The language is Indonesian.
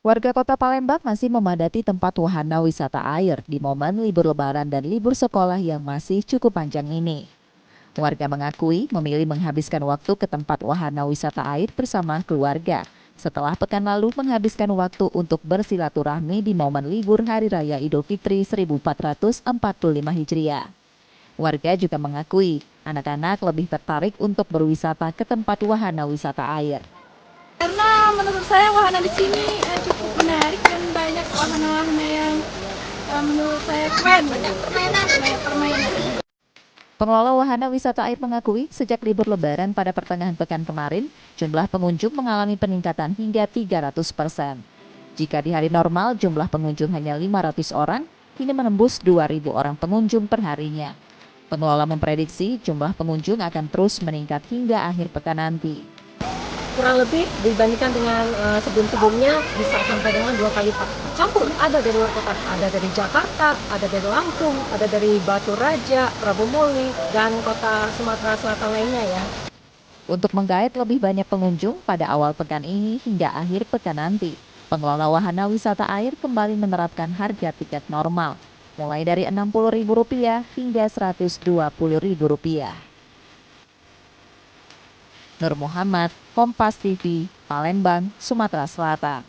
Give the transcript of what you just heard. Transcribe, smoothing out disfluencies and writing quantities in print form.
Warga Kota Palembang masih memadati tempat wahana wisata air di momen libur Lebaran dan libur sekolah yang masih cukup panjang ini. Warga mengakui memilih menghabiskan waktu ke tempat wahana wisata air bersama keluarga setelah pekan lalu menghabiskan waktu untuk bersilaturahmi di momen libur Hari Raya Idul Fitri 1445 Hijriah. Warga juga mengakui anak-anak lebih tertarik untuk berwisata ke tempat wahana wisata air. Karena menurut saya wahana di sini cukup menarik dan banyak wahana-wahana yang menurut saya keren, banyak permainan. Pengelola wahana wisata air mengakui sejak libur Lebaran pada pertengahan pekan kemarin, jumlah pengunjung mengalami peningkatan hingga 300%. Jika di hari normal jumlah pengunjung hanya 500 orang, kini menembus 2.000 orang pengunjung perharinya. Pengelola memprediksi jumlah pengunjung akan terus meningkat hingga akhir pekan nanti. Kurang lebih dibandingkan dengan sebelum-sebelumnya bisa sampai dengan 2 kali lipat. Campur, ada dari luar kota, ada dari Jakarta, ada dari Lampung, ada dari Batu Raja, Rabu Muli, dan kota Sumatera Selatan lainnya ya. Untuk menggait lebih banyak pengunjung pada awal pekan ini hingga akhir pekan nanti, pengelola wahana wisata air kembali menerapkan harga tiket normal, mulai dari Rp60.000 hingga Rp120.000. Nur Muhammad, Kompas TV, Palembang, Sumatera Selatan.